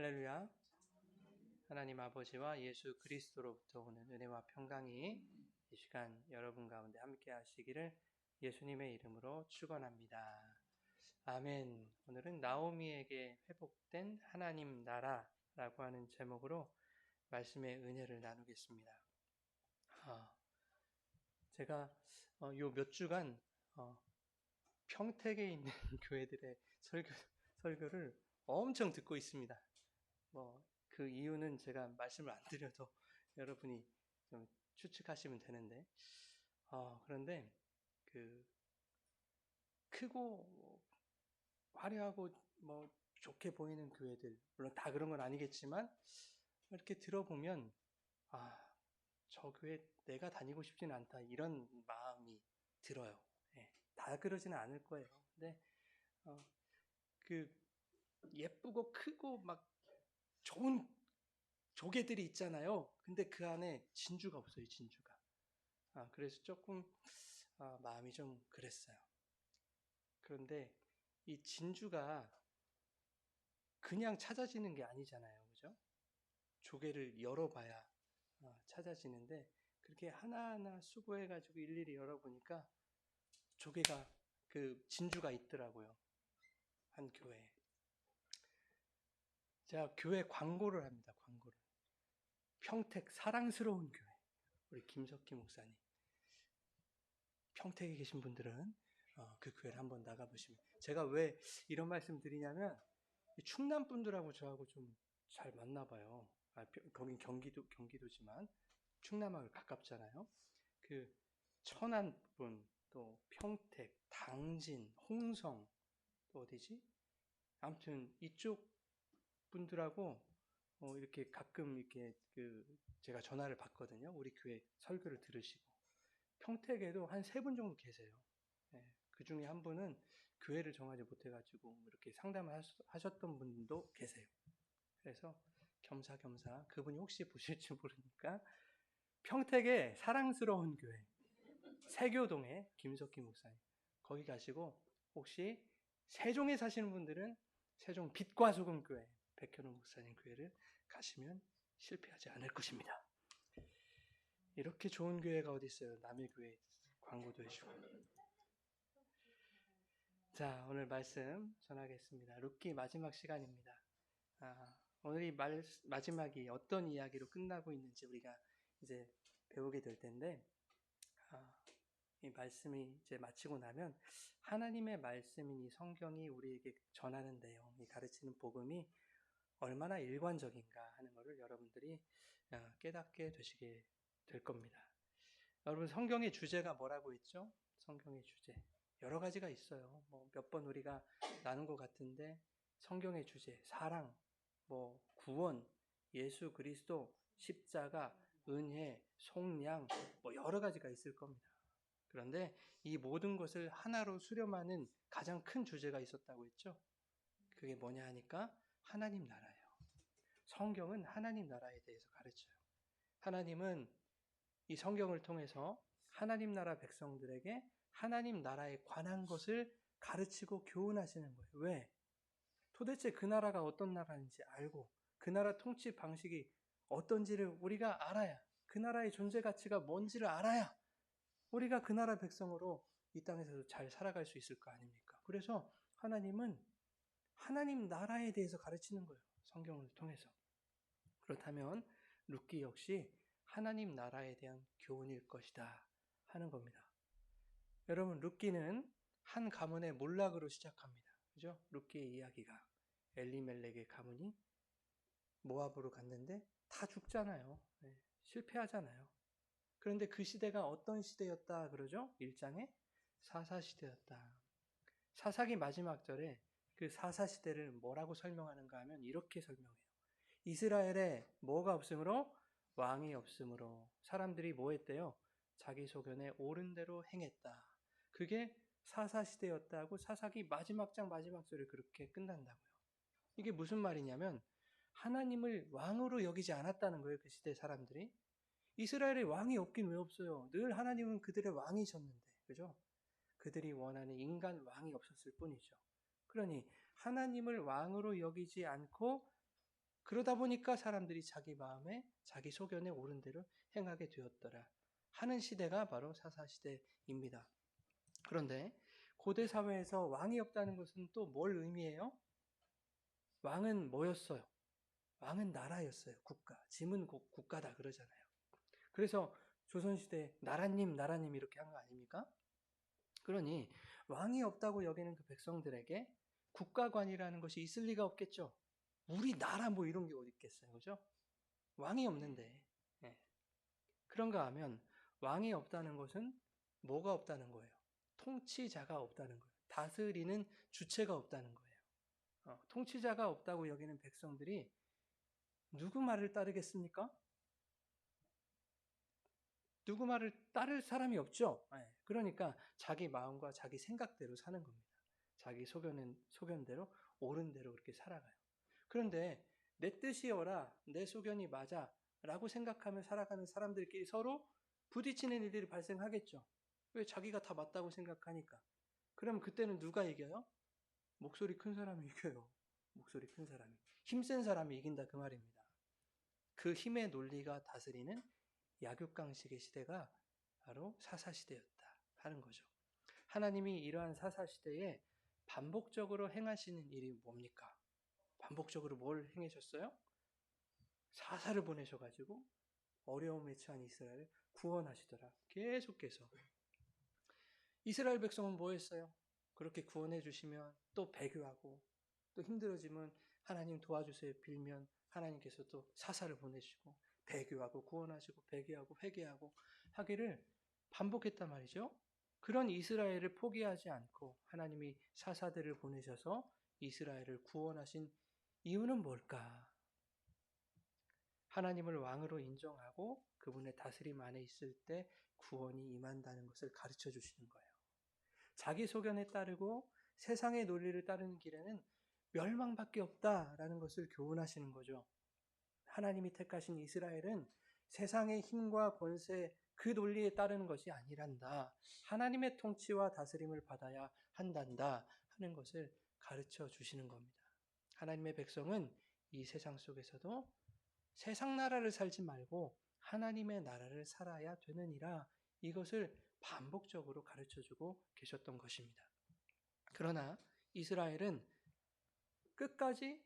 할렐루야. 하나님 아버지와 예수 그리스도로부터 오는 은혜와 평강이 이 시간 여러분 가운데 함께 하시기를 예수님의 이름으로 축원합니다. 아멘. 오늘은 나오미에게 회복된 하나님 나라라고 하는 제목으로 말씀의 은혜를 나누겠습니다. 제가 요 몇 주간 평택에 있는 교회들의 설교를 엄청 듣고 있습니다. 그 이유는 제가 말씀을 안 드려도 여러분이 좀 추측하시면 되는데, 그런데 크고 화려하고 좋게 보이는 교회들, 물론 다 그런 건 아니겠지만, 이렇게 들어보면, 저 교회 내가 다니고 싶지는 않다, 이런 마음이 들어요. 다 그러지는 않을 거예요. 근데, 예쁘고 크고 좋은 조개들이 있잖아요. 근데 그 안에 진주가 없어요, 진주가. 그래서 조금 마음이 좀 그랬어요. 그런데 이 진주가 그냥 찾아지는 게 아니잖아요. 그죠? 조개를 열어봐야 찾아지는데 그렇게 하나하나 수고해가지고 일일이 열어보니까 조개가 진주가 있더라고요. 한 교회에. 제가 교회 광고를 합니다. 광고를. 평택 사랑스러운 교회. 우리 김석기 목사님. 평택에 계신 분들은 그 교회를 한번 나가보시면. 제가 왜 이런 말씀 드리냐면 충남 분들하고 저하고 좀 잘 맞나 봐요. 거긴 경기도지만 충남하고 가깝잖아요. 천안 분, 또 평택, 당진, 홍성, 또 어디지? 아무튼 이쪽 분들하고 이렇게 가끔 이렇게 제가 전화를 받거든요. 우리 교회 설교를 들으시고. 평택에도 한 3분 정도 계세요. 그 중에 한 분은 교회를 정하지 못해가지고 이렇게 상담을 하셨던 분도 계세요. 그래서 겸사겸사 그분이 혹시 보실지 모르니까 평택의 사랑스러운 교회 세교동의 김석기 목사님 거기 가시고 혹시 세종에 사시는 분들은 세종 빛과 소금 교회 백현우 목사님 교회를 가시면 실패하지 않을 것입니다. 이렇게 좋은 교회가 어디 있어요? 남의 교회 광고도 해주고. 자, 오늘 말씀 전하겠습니다. 룻기 마지막 시간입니다. 오늘 마지막이 어떤 이야기로 끝나고 있는지 우리가 이제 배우게 될 텐데, 이 말씀이 이제 마치고 나면 하나님의 말씀인 이 성경이 우리에게 전하는 내용, 이 가르치는 복음이 얼마나 일관적인가 하는 것을 여러분들이 깨닫게 되시게 될 겁니다. 여러분 성경의 주제가 뭐라고 했죠? 성경의 주제 여러 가지가 있어요. 몇 번 우리가 나눈 것 같은데 성경의 주제 사랑, 구원, 예수 그리스도, 십자가, 은혜, 속량 여러 가지가 있을 겁니다. 그런데 이 모든 것을 하나로 수렴하는 가장 큰 주제가 있었다고 했죠. 그게 뭐냐 하니까 하나님 나라예요. 성경은 하나님 나라에 대해서 가르쳐요. 하나님은 이 성경을 통해서 하나님 나라 백성들에게 하나님 나라에 관한 것을 가르치고 교훈하시는 거예요. 왜? 도대체 그 나라가 어떤 나라인지 알고 그 나라 통치 방식이 어떤지를 우리가 알아야, 그 나라의 존재 가치가 뭔지를 알아야 우리가 그 나라 백성으로 이 땅에서도 잘 살아갈 수 있을 거 아닙니까? 그래서 하나님은 하나님 나라에 대해서 가르치는 거예요. 성경을 통해서. 그렇다면 룻기 역시 하나님 나라에 대한 교훈일 것이다 하는 겁니다. 여러분 룻기는 한 가문의 몰락으로 시작합니다. 그죠? 룻기의 이야기가 엘리멜렉의 가문이 모압으로 갔는데 다 죽잖아요. 실패하잖아요. 그런데 그 시대가 어떤 시대였다 그러죠? 1장에 사사시대였다. 사사기 마지막 절에 그 사사시대를 뭐라고 설명하는가 하면 이렇게 설명해요. 이스라엘에 뭐가 없으므로? 왕이 없으므로 사람들이 뭐 했대요? 자기 소견에 옳은 대로 행했다. 그게 사사시대였다고 사사기 마지막 장 마지막 절에 그렇게 끝난다고요. 이게 무슨 말이냐면 하나님을 왕으로 여기지 않았다는 거예요. 그 시대 사람들이. 이스라엘에 왕이 없긴 왜 없어요? 늘 하나님은 그들의 왕이셨는데, 그죠? 그들이 원하는 인간 왕이 없었을 뿐이죠. 그러니 하나님을 왕으로 여기지 않고 그러다 보니까 사람들이 자기 마음에 자기 소견에 옳은 대로 행하게 되었더라 하는 시대가 바로 사사시대입니다. 그런데 고대 사회에서 왕이 없다는 것은 또 뭘 의미해요? 왕은 뭐였어요? 왕은 나라였어요. 국가. 짐은 국가다 그러잖아요. 그래서 조선시대 나라님 나라님 이렇게 한 거 아닙니까? 그러니 왕이 없다고 여기는 그 백성들에게 국가관이라는 것이 있을 리가 없겠죠. 우리 나라 뭐 이런 게 어디 있겠어요. 그죠? 왕이 없는데. 예. 그런가 하면 왕이 없다는 것은 뭐가 없다는 거예요? 통치자가 없다는 거예요. 다스리는 주체가 없다는 거예요. 통치자가 없다고 여기는 백성들이 누구 말을 따르겠습니까? 누구 말을 따를 사람이 없죠. 그러니까 자기 마음과 자기 생각대로 사는 겁니다. 자기 소견대로 옳은 대로 그렇게 살아가요. 그런데 내 뜻이어라, 내 소견이 맞아 라고 생각하며 살아가는 사람들끼리 서로 부딪히는 일들이 발생하겠죠. 왜? 자기가 다 맞다고 생각하니까. 그럼 그때는 누가 이겨요? 목소리 큰 사람이 이겨요. 목소리 큰 사람이. 힘센 사람이 이긴다 그 말입니다. 그 힘의 논리가 다스리는 약육강식의 시대가 바로 사사시대였다 하는 거죠. 하나님이 이러한 사사시대에 반복적으로 행하시는 일이 뭡니까? 반복적으로 뭘 행하셨어요? 사사를 보내셔가지고 어려움에 처한 이스라엘을 구원하시더라. 계속해서. 이스라엘 백성은 뭐 했어요? 그렇게 구원해 주시면 또 배교하고 또 힘들어지면 하나님 도와주세요 빌면 하나님께서 또 사사를 보내시고 배교하고 구원하시고 배교하고 회개하고 하기를 반복했단 말이죠. 그런 이스라엘을 포기하지 않고 하나님이 사사들을 보내셔서 이스라엘을 구원하신 이유는 뭘까? 하나님을 왕으로 인정하고 그분의 다스림 안에 있을 때 구원이 임한다는 것을 가르쳐 주시는 거예요. 자기 소견에 따르고 세상의 논리를 따르는 길에는 멸망밖에 없다라는 것을 교훈하시는 거죠. 하나님이 택하신 이스라엘은 세상의 힘과 권세 그 논리에 따르는 것이 아니란다. 하나님의 통치와 다스림을 받아야 한단다 하는 것을 가르쳐 주시는 겁니다. 하나님의 백성은 이 세상 속에서도 세상 나라를 살지 말고 하나님의 나라를 살아야 되느니라 이것을 반복적으로 가르쳐주고 계셨던 것입니다. 그러나 이스라엘은 끝까지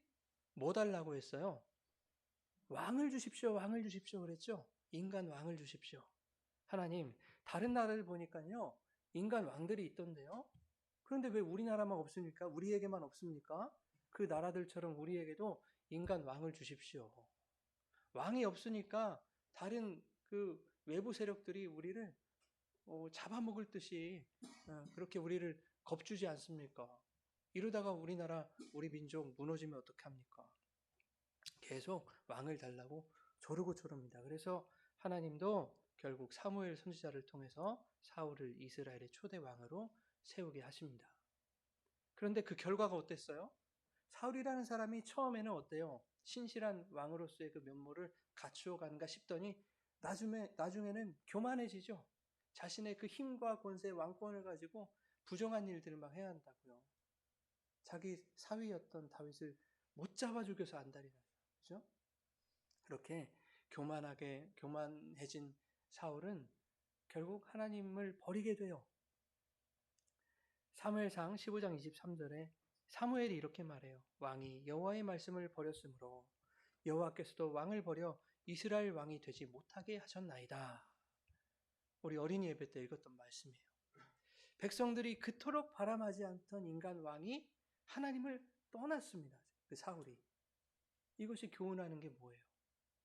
뭐 달라고 했어요? 왕을 주십시오, 왕을 주십시오 그랬죠? 인간 왕을 주십시오. 하나님, 다른 나라를 보니까요, 인간 왕들이 있던데요? 그런데 왜 우리나라만 없습니까? 우리에게만 없습니까? 그 나라들처럼 우리에게도 인간 왕을 주십시오. 왕이 없으니까 다른 그 외부 세력들이 우리를 잡아먹을 듯이 그렇게 우리를 겁주지 않습니까? 이러다가 우리나라, 우리 민족 무너지면 어떡합니까? 계속 왕을 달라고 조르고 조릅니다. 그래서 하나님도 결국 사무엘 선지자를 통해서 사울을 이스라엘의 초대 왕으로 세우게 하십니다. 그런데 그 결과가 어땠어요? 사울이라는 사람이 처음에는 어때요? 신실한 왕으로서의 그 면모를 갖추어 가는가 싶더니 나중에는 교만해지죠. 자신의 그 힘과 권세, 왕권을 가지고 부정한 일들을 막 해야 한다고요. 자기 사위였던 다윗을 못 잡아 죽여서 안달이 나요. 그죠? 그렇게 교만해진 사울은 결국 하나님을 버리게 돼요. 사무엘상 15장 23절에 사무엘이 이렇게 말해요. 왕이 여호와의 말씀을 버렸으므로 여호와께서도 왕을 버려 이스라엘 왕이 되지 못하게 하셨나이다. 우리 어린이 예배 때 읽었던 말씀이에요. 백성들이 그토록 바람하지 않던 인간 왕이 하나님을 떠났습니다. 그 사울이. 이것이 교훈하는 게 뭐예요?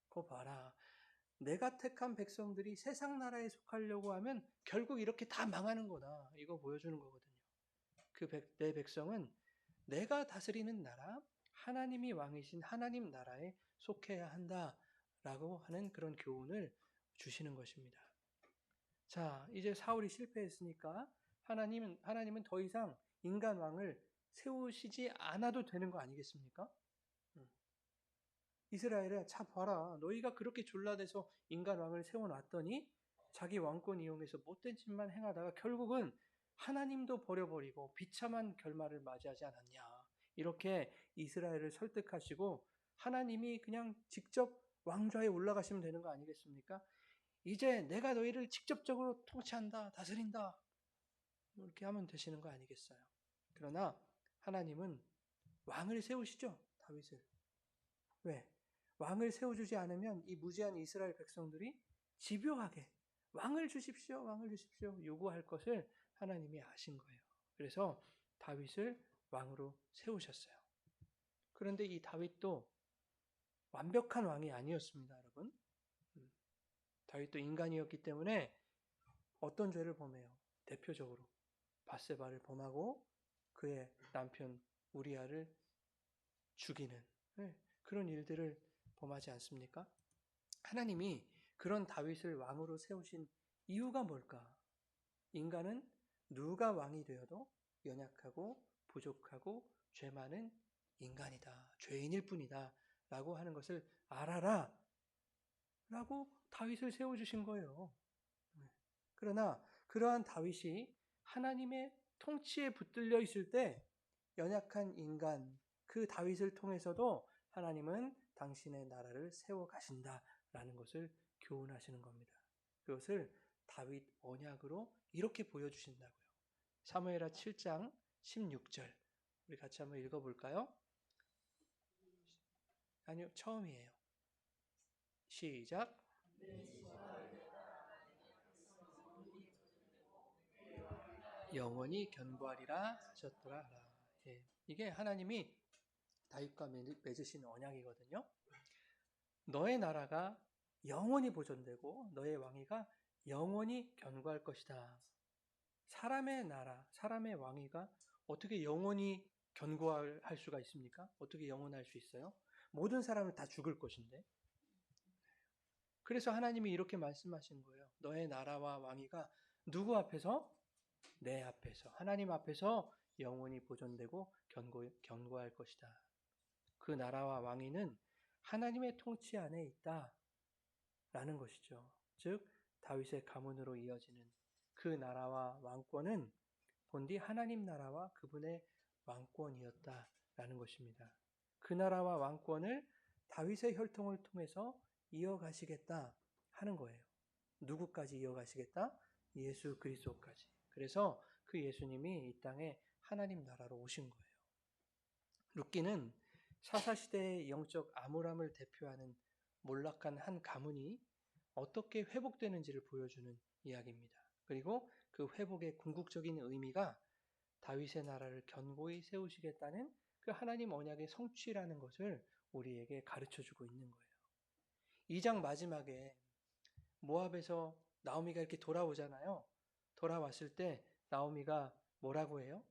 그거 봐라. 내가 택한 백성들이 세상 나라에 속하려고 하면 결국 이렇게 다 망하는 거다. 이거 보여주는 거거든요. 내 백성은 내가 다스리는 나라, 하나님이 왕이신 하나님 나라에 속해야 한다라고 하는 그런 교훈을 주시는 것입니다. 자, 이제 사울이 실패했으니까 하나님은 더 이상 인간 왕을 세우시지 않아도 되는 거 아니겠습니까? 이스라엘에 자 봐라. 너희가 그렇게 졸라대서 인간 왕을 세워놨더니 자기 왕권 이용해서 못된 짓만 행하다가 결국은 하나님도 버려버리고 비참한 결말을 맞이하지 않았냐. 이렇게 이스라엘을 설득하시고 하나님이 그냥 직접 왕좌에 올라가시면 되는 거 아니겠습니까? 이제 내가 너희를 직접적으로 통치한다, 다스린다. 이렇게 하면 되시는 거 아니겠어요? 그러나 하나님은 왕을 세우시죠, 다윗을. 왜? 왕을 세워주지 않으면 이 무지한 이스라엘 백성들이 집요하게 왕을 주십시오, 왕을 주십시오 요구할 것을 하나님이 아신 거예요. 그래서 다윗을 왕으로 세우셨어요. 그런데 이 다윗도 완벽한 왕이 아니었습니다, 여러분. 다윗도 인간이었기 때문에 어떤 죄를 범해요? 대표적으로 밧세바를 범하고 그의 남편 우리아를 죽이는 그런 일들을 범하지 않습니까? 하나님이 그런 다윗을 왕으로 세우신 이유가 뭘까? 인간은 누가 왕이 되어도 연약하고 부족하고 죄 많은 인간이다. 죄인일 뿐이다. 라고 하는 것을 알아라. 라고 다윗을 세워주신 거예요. 그러나 그러한 다윗이 하나님의 통치에 붙들려 있을 때 연약한 인간, 그 다윗을 통해서도 하나님은 당신의 나라를 세워 가신다라는 것을 교훈하시는 겁니다. 그것을 다윗 언약으로 이렇게 보여주신다고요. 사무엘하 7장 16절 우리 같이 한번 읽어볼까요? 아니요, 처음이에요. 시작. 영원히 견고하리라 하셨더라. 예, 이게 하나님이 다윗과 맺으신 언약이거든요. 너의 나라가 영원히 보존되고 너의 왕위가 영원히 견고할 것이다. 사람의 나라, 사람의 왕위가 어떻게 영원히 견고할 수가 있습니까? 어떻게 영원할 수 있어요? 모든 사람을 다 죽을 것인데. 그래서 하나님이 이렇게 말씀하신 거예요. 너의 나라와 왕위가 누구 앞에서? 내 앞에서, 하나님 앞에서 영원히 보존되고 견고할 것이다. 그 나라와 왕위는 하나님의 통치 안에 있다. 라는 것이죠. 즉 다윗의 가문으로 이어지는 그 나라와 왕권은 본디 하나님 나라와 그분의 왕권이었다라는 것입니다. 그 나라와 왕권을 다윗의 혈통을 통해서 이어가시겠다 하는 거예요. 누구까지 이어가시겠다? 예수 그리스도까지. 그래서 그 예수님이 이 땅에 하나님 나라로 오신 거예요. 룻기는 사사시대의 영적 암울함을 대표하는 몰락한 한 가문이 어떻게 회복되는지를 보여주는 이야기입니다. 그리고 그 회복의 궁극적인 의미가 다윗의 나라를 견고히 세우시겠다는 그 하나님 언약의 성취라는 것을 우리에게 가르쳐주고 있는 거예요. 2장 마지막에 모압에서 나오미가 이렇게 돌아오잖아요. 돌아왔을 때 나오미가 뭐라고 해요?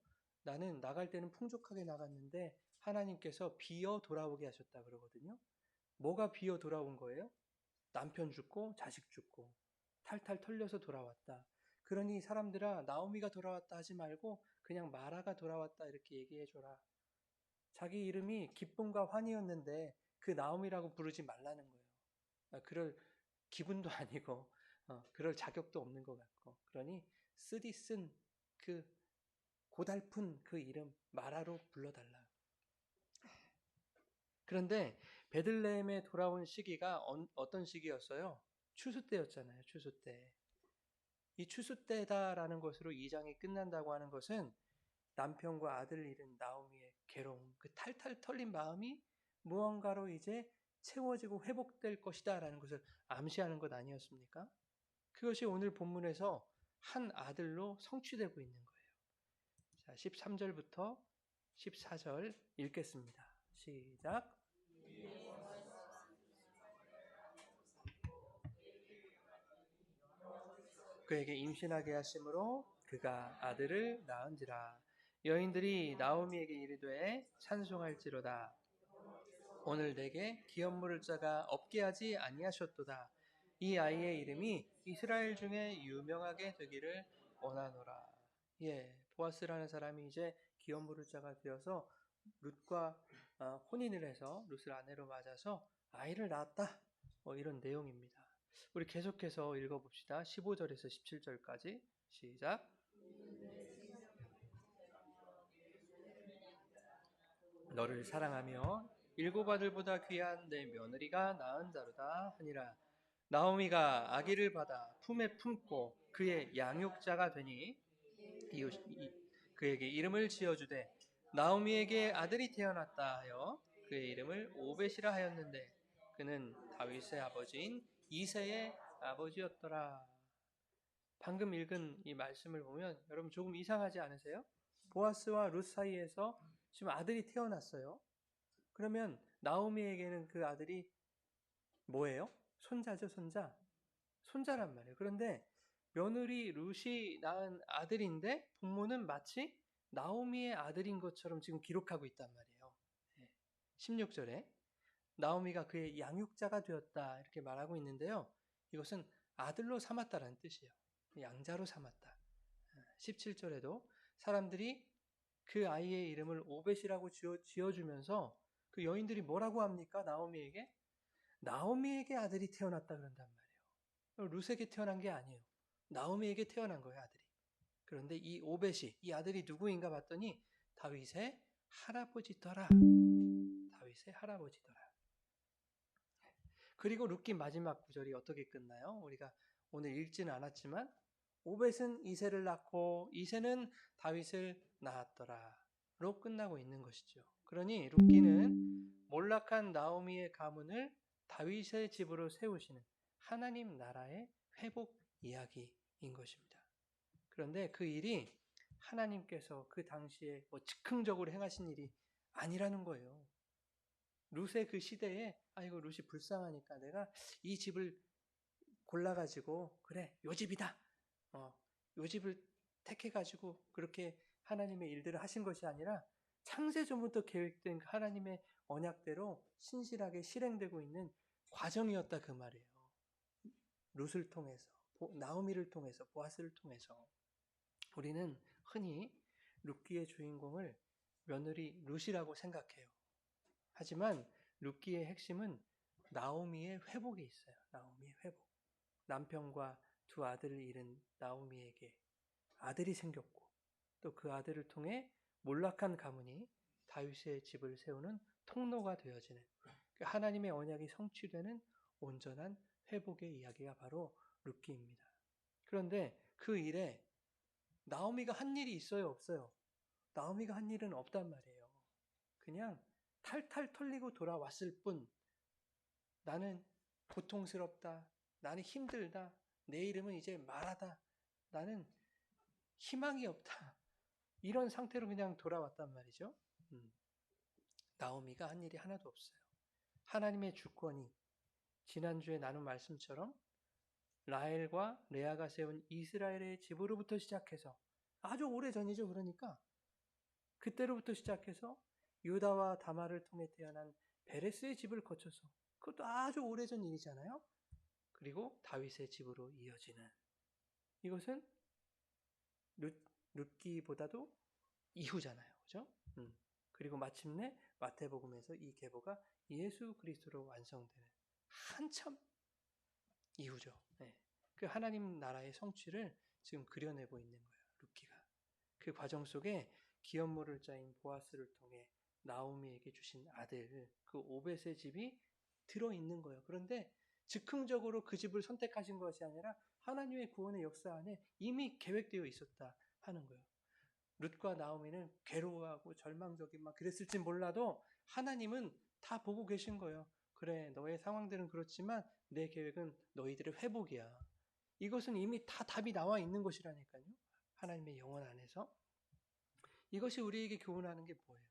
나는 나갈 때는 풍족하게 나갔는데 하나님께서 비어 돌아오게 하셨다 그러거든요. 뭐가 비어 돌아온 거예요? 남편 죽고 자식 죽고 탈탈 털려서 돌아왔다. 그러니 사람들아 나오미가 돌아왔다 하지 말고 그냥 마라가 돌아왔다 이렇게 얘기해줘라. 자기 이름이 기쁨과 환희였는데 그 나오미라고 부르지 말라는 거예요. 그럴 기분도 아니고 그럴 자격도 없는 것 같고 그러니 쓰디 쓴 그 고달픈 그 이름 마라로 불러달라. 그런데 베들레헴에 돌아온 시기가 어떤 시기였어요? 추수 때였잖아요. 추수 때. 이 추수 때다라는 것으로 2장이 끝난다고 하는 것은 남편과 아들을 잃은 나오미의 괴로움, 그 탈탈 털린 마음이 무언가로 이제 채워지고 회복될 것이다라는 것을 암시하는 것 아니었습니까? 그것이 오늘 본문에서 한 아들로 성취되고 있는 거예요. 자, 13절부터 14절 읽겠습니다. 시작. 그에게 임신하게 하심으로 그가 아들을 낳은지라. 여인들이 나오미에게 이르되 찬송할지로다. 오늘 내게 기업 물을 자가 없게 하지 아니하셨도다. 이 아이의 이름이 이스라엘 중에 유명하게 되기를 원하노라. 예, 보아스라는 사람이 이제 기업 물을 자가 되어서 룻과 혼인을 해서 룻을 아내로 맞아서 아이를 낳았다. 이런 내용입니다. 우리 계속해서 읽어봅시다. 15절에서 17절까지 시작. 너를 사랑하며 일곱 아들보다 귀한 내 며느리가 낳은 자로다 하니라. 나오미가 아기를 받아 품에 품고 그의 양육자가 되니 그에게 이름을 지어주되 나오미에게 아들이 태어났다 하여 그의 이름을 오벳이라 하였는데 그는 다윗의 아버지인 이새의 아버지였더라. 방금 읽은 이 말씀을 보면 여러분 조금 이상하지 않으세요? 보아스와 룻 사이에서 지금 아들이 태어났어요. 그러면 나오미에게는 그 아들이 뭐예요? 손자죠, 손자. 손자란 말이에요. 그런데 며느리 룻이 낳은 아들인데 부모는 마치 나오미의 아들인 것처럼 지금 기록하고 있단 말이에요. 16절에 나오미가 그의 양육자가 되었다 이렇게 말하고 있는데요. 이것은 아들로 삼았다라는 뜻이에요. 양자로 삼았다. 17절에도 사람들이 그 아이의 이름을 오벳이라고 지어주면서 그 여인들이 뭐라고 합니까? 나오미에게 아들이 태어났다 그런단 말이에요. 룻에게 태어난 게 아니에요. 나오미에게 태어난 거예요, 아들이. 그런데 이 오벳이, 이 아들이 누구인가 봤더니 다윗의 할아버지더라. 다윗의 할아버지더라. 그리고 룻기 마지막 구절이 어떻게 끝나요? 우리가 오늘 읽지는 않았지만 오벳은 이새를 낳고 이새는 다윗을 낳았더라로 끝나고 있는 것이죠. 그러니 룻기는 몰락한 나오미의 가문을 다윗의 집으로 세우시는 하나님 나라의 회복 이야기인 것입니다. 그런데 그 일이 하나님께서 그 당시에 즉흥적으로 행하신 일이 아니라는 거예요. 룻의 그 시대에 이거 룻이 불쌍하니까 내가 이 집을 골라가지고 그래 요 집이다. 요 집을 택해가지고 그렇게 하나님의 일들을 하신 것이 아니라 창세전부터 계획된 하나님의 언약대로 신실하게 실행되고 있는 과정이었다 그 말이에요. 룻을 통해서, 나오미를 통해서, 보아스를 통해서 우리는 흔히 룻기의 주인공을 며느리 룻이라고 생각해요. 하지만 룻기의 핵심은 나오미의 회복에 있어요. 나오미의 회복. 남편과 두 아들을 잃은 나오미에게 아들이 생겼고 또 그 아들을 통해 몰락한 가문이 다윗의 집을 세우는 통로가 되어지는 하나님의 언약이 성취되는 온전한 회복의 이야기가 바로 룻기입니다. 그런데 그 일에 나오미가 한 일이 있어요, 없어요? 나오미가 한 일은 없단 말이에요. 그냥 탈탈 털리고 돌아왔을 뿐 나는 고통스럽다. 나는 힘들다. 내 이름은 이제 말하다. 나는 희망이 없다. 이런 상태로 그냥 돌아왔단 말이죠. 나오미가 한 일이 하나도 없어요. 하나님의 주권이 지난주에 나눈 말씀처럼 라헬과 레아가 세운 이스라엘의 집으로부터 시작해서 아주 오래전이죠. 그러니까 그때로부터 시작해서 유다와 다말을 통해 태어난 베레스의 집을 거쳐서 그것도 아주 오래전 일이잖아요. 그리고 다윗의 집으로 이어지는 이것은 룻기보다도 이후잖아요. 그죠? 그리고 마침내 마태복음에서 이 계보가 예수 그리스도로 완성되는 한참 이후죠. 네. 그 하나님 나라의 성취를 지금 그려내고 있는 거예요. 룻기가. 그 과정 속에 기업모를 짜인 보아스를 통해 나오미에게 주신 아들 그 오벳의 집이 들어있는 거예요. 그런데 즉흥적으로 그 집을 선택하신 것이 아니라 하나님의 구원의 역사 안에 이미 계획되어 있었다 하는 거예요. 룻과 나오미는 괴로워하고 절망적인 막 그랬을지 몰라도 하나님은 다 보고 계신 거예요. 그래, 너의 상황들은 그렇지만 내 계획은 너희들의 회복이야. 이것은 이미 다 답이 나와 있는 것이라니까요. 하나님의 영혼 안에서. 이것이 우리에게 교훈하는 게 뭐예요?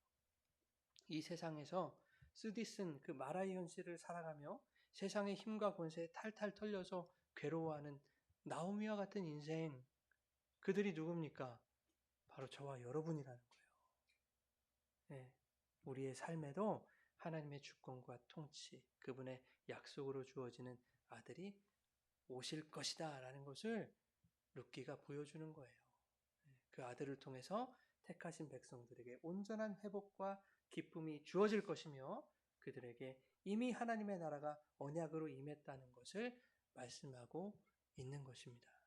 이 세상에서 쓰디쓴 그 마라의 현실을 살아가며 세상의 힘과 권세에 탈탈 털려서 괴로워하는 나오미와 같은 인생, 그들이 누굽니까? 바로 저와 여러분이라는 거예요. 네, 우리의 삶에도 하나님의 주권과 통치, 그분의 약속으로 주어지는 아들이 오실 것이다 라는 것을 룻기가 보여주는 거예요. 그 아들을 통해서 택하신 백성들에게 온전한 회복과 기쁨이 주어질 것이며 그들에게 이미 하나님의 나라가 언약으로 임했다는 것을 말씀하고 있는 것입니다.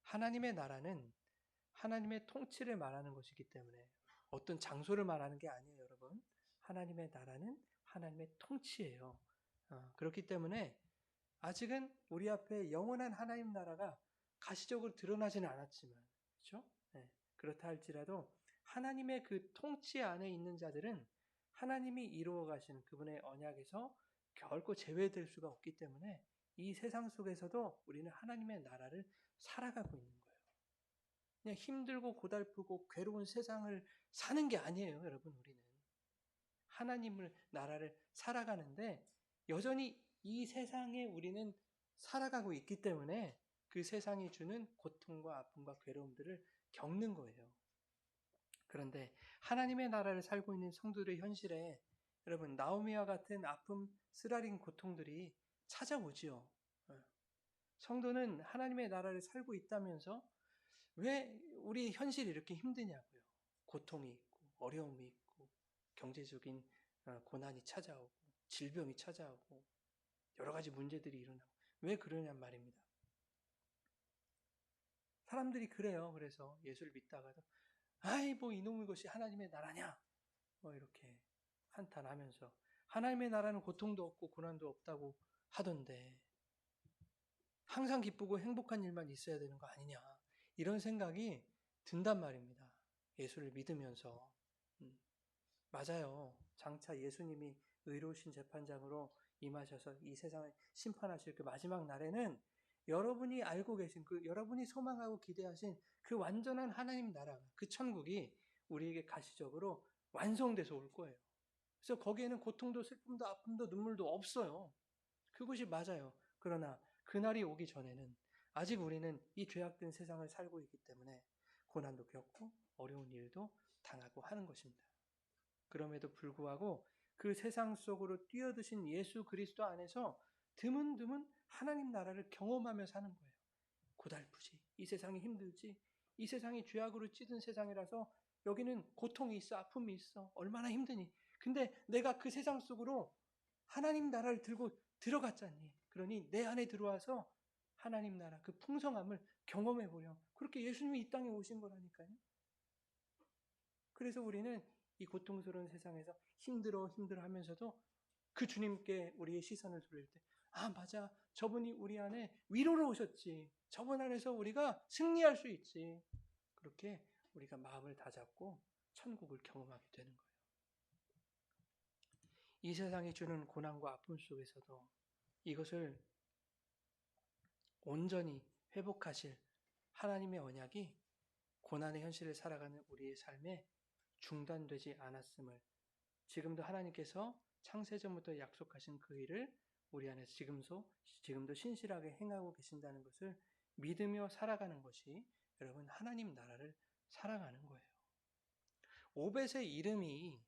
하나님의 나라는 하나님의 통치를 말하는 것이기 때문에 어떤 장소를 말하는 게 아니에요, 여러분. 하나님의 나라는 하나님의 통치예요. 그렇기 때문에 아직은 우리 앞에 영원한 하나님 나라가 가시적으로 드러나지는 않았지만, 그렇죠? 네. 그렇다 할지라도 하나님의 그 통치 안에 있는 자들은 하나님이 이루어 가시는 그분의 언약에서 결코 제외될 수가 없기 때문에 이 세상 속에서도 우리는 하나님의 나라를 살아가고 있는 거예요. 그냥 힘들고 고달프고 괴로운 세상을 사는 게 아니에요, 여러분. 우리는 하나님을 나라를 살아가는데 여전히 이 세상에 우리는 살아가고 있기 때문에 그 세상이 주는 고통과 아픔과 괴로움들을 겪는 거예요. 그런데 하나님의 나라를 살고 있는 성도들의 현실에 여러분 나오미와 같은 아픔, 쓰라린 고통들이 찾아오지요. 성도는 하나님의 나라를 살고 있다면서 왜 우리 현실이 이렇게 힘드냐고요. 고통이 있고 어려움이 있고 경제적인 고난이 찾아오고 질병이 찾아오고 여러 가지 문제들이 일어나고 왜 그러냔 말입니다. 사람들이 그래요. 그래서 예수를 믿다가도 아이 뭐 이놈의 것이 하나님의 나라냐 뭐 이렇게 한탄하면서 하나님의 나라는 고통도 없고 고난도 없다고 하던데 항상 기쁘고 행복한 일만 있어야 되는 거 아니냐 이런 생각이 든단 말입니다. 예수를 믿으면서 맞아요. 장차 예수님이 의로우신 재판장으로 임하셔서 이 세상을 심판하실 그 마지막 날에는 여러분이 알고 계신 여러분이 소망하고 기대하신 그 완전한 하나님 나라, 그 천국이 우리에게 가시적으로 완성돼서 올 거예요. 그래서 거기에는 고통도 슬픔도 아픔도 눈물도 없어요. 그것이 맞아요. 그러나 그날이 오기 전에는 아직 우리는 이 죄악된 세상을 살고 있기 때문에 고난도 겪고 어려운 일도 당하고 하는 것입니다. 그럼에도 불구하고 그 세상 속으로 뛰어드신 예수 그리스도 안에서 드문드문 하나님 나라를 경험하며 사는 거예요. 고달프지. 이 세상이 힘들지. 이 세상이 죄악으로 찌든 세상이라서 여기는 고통이 있어. 아픔이 있어. 얼마나 힘드니. 근데 내가 그 세상 속으로 하나님 나라를 들고 들어갔잖니. 그러니 내 안에 들어와서 하나님 나라 그 풍성함을 경험해 보렴. 그렇게 예수님이 이 땅에 오신 거라니까요. 그래서 우리는 이 고통스러운 세상에서 힘들어 하면서도 그 주님께 우리의 시선을 돌릴 때, 아, 맞아. 저분이 우리 안에 위로로 오셨지. 저분 안에서 우리가 승리할 수 있지. 그렇게 우리가 마음을 다잡고 천국을 경험하게 되는 거예요. 이 세상이 주는 고난과 아픔 속에서도 이것을 온전히 회복하실 하나님의 언약이 고난의 현실을 살아가는 우리의 삶에 중단되지 않았음을 지금도 하나님께서 창세전부터 약속하신 그 일을 우리 안에서 지금도 신실하게 행하고 계신다는 것을 믿으며 살아가는 것이 여러분 하나님 나라를 살아가는 거예요. 오벳의 이름이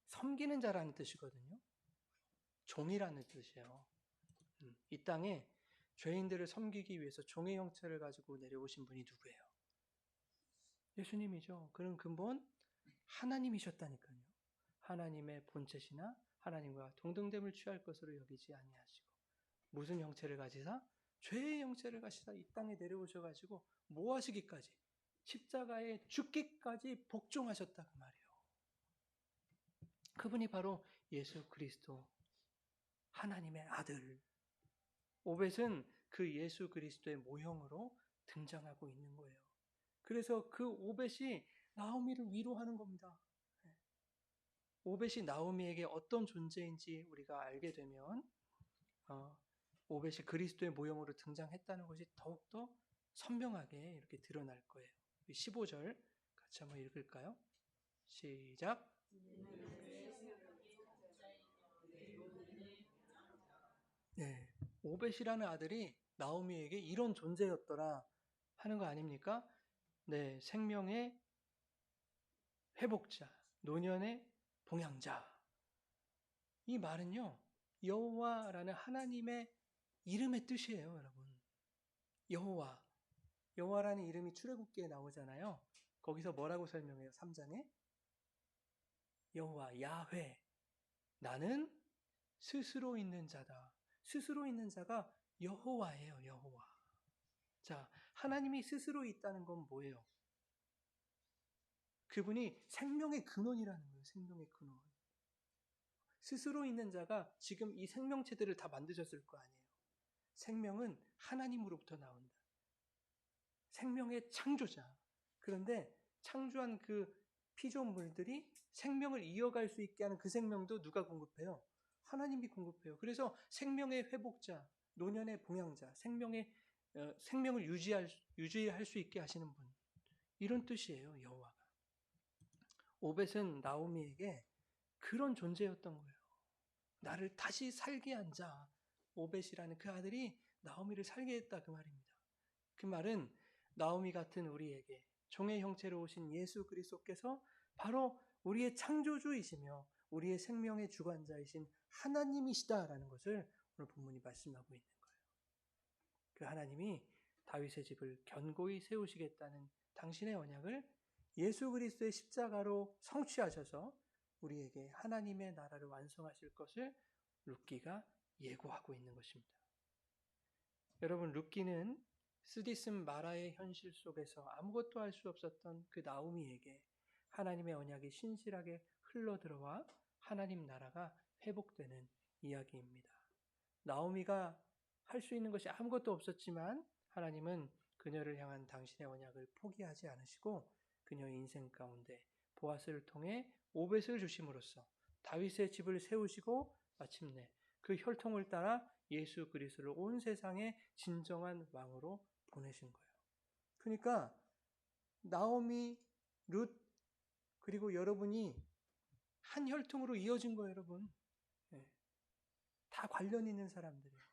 섬기는 자라는 뜻이거든요. 종이라는 뜻이에요. 이 땅에 죄인들을 섬기기 위해서 종의 형체를 가지고 내려오신 분이 누구예요? 예수님이죠. 그런 근본 하나님이셨다니까요. 하나님의 본체시나 하나님과 동등됨을 취할 것으로 여기지 아니하시고 무슨 형체를 가지사? 죄의 형체를 가지사 이 땅에 내려오셔가지고 뭐 하시기까지? 십자가에 죽기까지 복종하셨다 그 말이에요. 그분이 바로 예수 그리스도 하나님의 아들. 오벳은 그 예수 그리스도의 모형으로 등장하고 있는 거예요. 그래서 그 오벳이 나오미를 위로하는 겁니다. 오벳이 나오미에게 어떤 존재인지 우리가 알게 되면 오벳이 그리스도의 모형으로 등장했다는 것이 더욱더 선명하게 이렇게 드러날 거예요. 15절 같이 한번 읽을까요? 시작. 네, 오벳이라는 아들이 나오미에게 이런 존재였더라 하는 거 아닙니까? 네, 생명의 회복자, 노년의 봉양자. 이 말은요, 여호와라는 하나님의 이름의 뜻이에요, 여러분. 여호와. 여호와라는 이름이 출애굽기에 나오잖아요. 거기서 뭐라고 설명해요? 3장에 여호와, 야훼. 나는 스스로 있는 자다. 스스로 있는 자가 여호와예요, 여호와. 자, 하나님이 스스로 있다는 건 뭐예요? 그분이 생명의 근원이라는 거예요, 생명의 근원. 스스로 있는 자가 지금 이 생명체들을 다 만드셨을 거 아니에요. 생명은 하나님으로부터 나온다. 생명의 창조자. 그런데 창조한 그 피조물들이 생명을 이어갈 수 있게 하는 그 생명도 누가 공급해요? 하나님이 공급해요. 그래서 생명의 회복자, 노년의 봉양자, 생명을 유지할 수 있게 하시는 분. 이런 뜻이에요, 여호와가. 오벳은 나오미에게 그런 존재였던 거예요. 나를 다시 살게 한 자, 오벳이라는 그 아들이 나오미를 살게 했다 그 말입니다. 그 말은 나오미 같은 우리에게 종의 형체로 오신 예수 그리스도께서 바로 우리의 창조주이시며 우리의 생명의 주관자이신 하나님이시다라는 것을 오늘 본문이 말씀하고 있는 거예요. 그 하나님이 다윗의 집을 견고히 세우시겠다는 당신의 언약을 예수 그리스도의 십자가로 성취하셔서 우리에게 하나님의 나라를 완성하실 것을 룻기가 예고하고 있는 것입니다. 여러분, 룻기는 스디슴 마라의 현실 속에서 아무것도 할 수 없었던 그 나오미에게 하나님의 언약이 신실하게 흘러들어와 하나님 나라가 회복되는 이야기입니다. 나오미가 할 수 있는 것이 아무것도 없었지만 하나님은 그녀를 향한 당신의 언약을 포기하지 않으시고 그녀의 인생 가운데 보아스를 통해 오벳을 주심으로써 다윗의 집을 세우시고 마침내 그 혈통을 따라 예수 그리스도를 온 세상의 진정한 왕으로 보내신 거예요. 그러니까 나오미, 룻 그리고 여러분이 한 혈통으로 이어진 거예요, 여러분. 다 관련 있는 사람들이에요.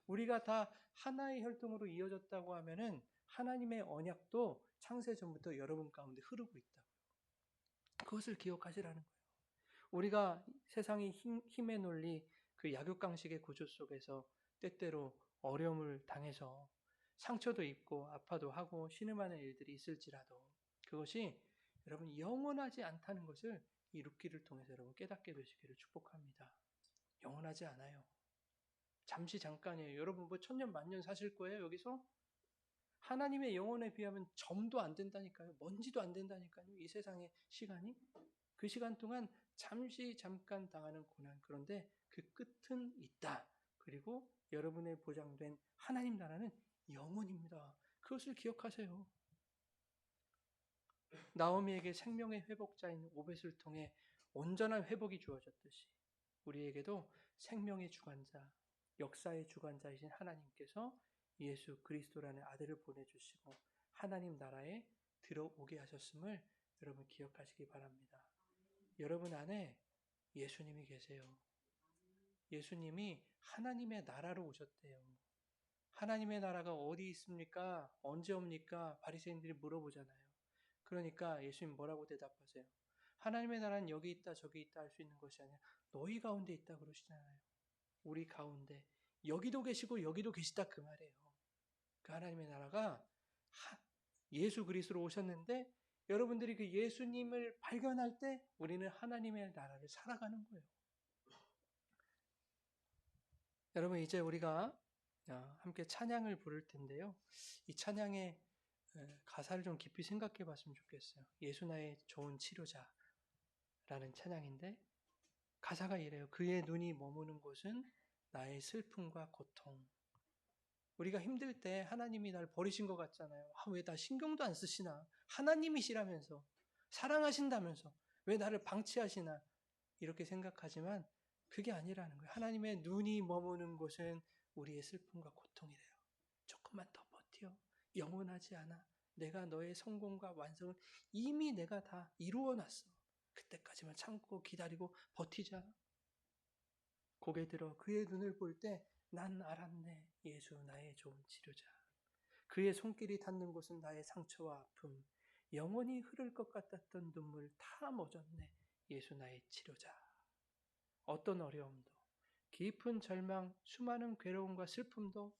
우리가 다 하나의 혈통으로 이어졌다고 하면은 하나님의 언약도 창세 전부터 여러분 가운데 흐르고 있다고요. 그것을 기억하시라는 거예요. 우리가 세상의 힘의 논리, 그 약육강식의 구조 속에서 때때로 어려움을 당해서 상처도 입고 아파도 하고 신음하는 일들이 있을지라도 그것이 여러분 영원하지 않다는 것을 이 룻기를 통해서 여러분 깨닫게 되시기를 축복합니다. 영원하지 않아요. 잠시 잠깐이에요. 여러분 뭐 천년 만년 사실 거예요 여기서? 하나님의 영혼에 비하면 점도 안 된다니까요. 먼지도 안 된다니까요. 이 세상의 시간이. 그 시간 동안 잠시 잠깐 당하는 고난. 그런데 그 끝은 있다. 그리고 여러분의 보장된 하나님 나라는 영원입니다. 그것을 기억하세요. 나오미에게 생명의 회복자인 오벳을 통해 온전한 회복이 주어졌듯이 우리에게도 생명의 주관자, 역사의 주관자이신 하나님께서 예수 그리스도라는 아들을 보내주시고 하나님 나라에 들어오게 하셨음을 여러분 기억하시기 바랍니다. 여러분 안에 예수님이 계세요. 예수님이 하나님의 나라로 오셨대요. 하나님의 나라가 어디 있습니까? 언제 옵니까? 바리새인들이 물어보잖아요. 그러니까 예수님 뭐라고 대답하세요? 하나님의 나라는 여기 있다 저기 있다 할 수 있는 것이 아니라 너희 가운데 있다 그러시잖아요. 우리 가운데 여기도 계시고 여기도 계시다 그 말이에요. 그 하나님의 나라가 예수 그리스도로 오셨는데 여러분들이 그 예수님을 발견할 때 우리는 하나님의 나라를 살아가는 거예요. 여러분 이제 우리가 함께 찬양을 부를 텐데요. 이 찬양의 가사를 좀 깊이 생각해 봤으면 좋겠어요. 예수 나의 좋은 치료자라는 찬양인데 가사가 이래요. 그의 눈이 머무는 곳은 나의 슬픔과 고통. 우리가 힘들 때 하나님이 날 버리신 것 같잖아요. 왜 나 신경도 안 쓰시나? 하나님이시라면서 사랑하신다면서 왜 나를 방치하시나? 이렇게 생각하지만 그게 아니라는 거예요. 하나님의 눈이 머무는 곳은 우리의 슬픔과 고통이래요. 조금만 더 버텨. 영원하지 않아. 내가 너의 성공과 완성을 이미 내가 다 이루어 놨어. 그때까지만 참고 기다리고 버티자. 고개 들어 그의 눈을 볼 때 난 알았네. 예수 나의 좋은 치료자. 그의 손길이 닿는 곳은 나의 상처와 아픔. 영원히 흐를 것 같았던 눈물 다 멎었네. 예수 나의 치료자. 어떤 어려움도 깊은 절망, 수많은 괴로움과 슬픔도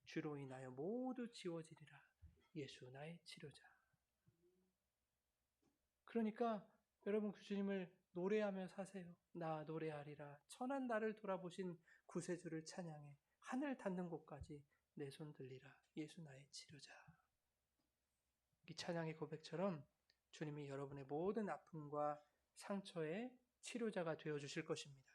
주로 인하여 모두 지워지리라. 예수 나의 치료자. 그러니까 여러분 그 주님을 노래하며 사세요. 나 노래하리라. 천한 나를 돌아보신 구세주를 찬양해. 하늘 닿는 곳까지 내 손 들리라. 예수 나의 치료자. 이 찬양의 고백처럼 주님이 여러분의 모든 아픔과 상처의 치료자가 되어주실 것입니다.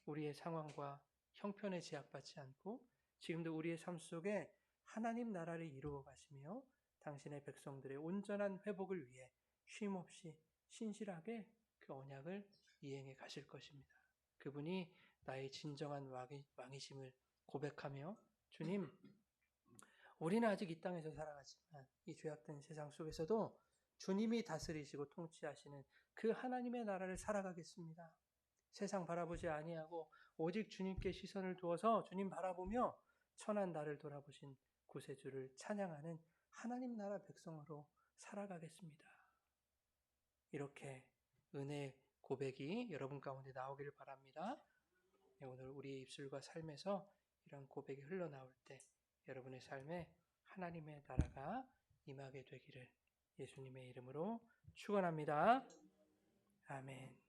우리의 상황과 형편에 제약받지 않고 지금도 우리의 삶 속에 하나님 나라를 이루어 가시며 당신의 백성들의 온전한 회복을 위해 쉼없이 신실하게 그 언약을 이행해 가실 것입니다. 그분이 나의 진정한 왕이심을 고백하며 주님, 우리는 아직 이 땅에서 살아가지만 이 죄악된 세상 속에서도 주님이 다스리시고 통치하시는 그 하나님의 나라를 살아가겠습니다. 세상 바라보지 아니하고 오직 주님께 시선을 두어서 주님 바라보며 천한 나를 돌아보신 구세주를 찬양하는 하나님 나라 백성으로 살아가겠습니다. 이렇게 은혜 고백이 여러분 가운데 나오기를 바랍니다. 오늘 우리의 입술과 삶에서 이런 고백이 흘러나올 때 여러분의 삶에 하나님의 나라가 임하게 되기를 예수님의 이름으로 축원합니다. 아멘.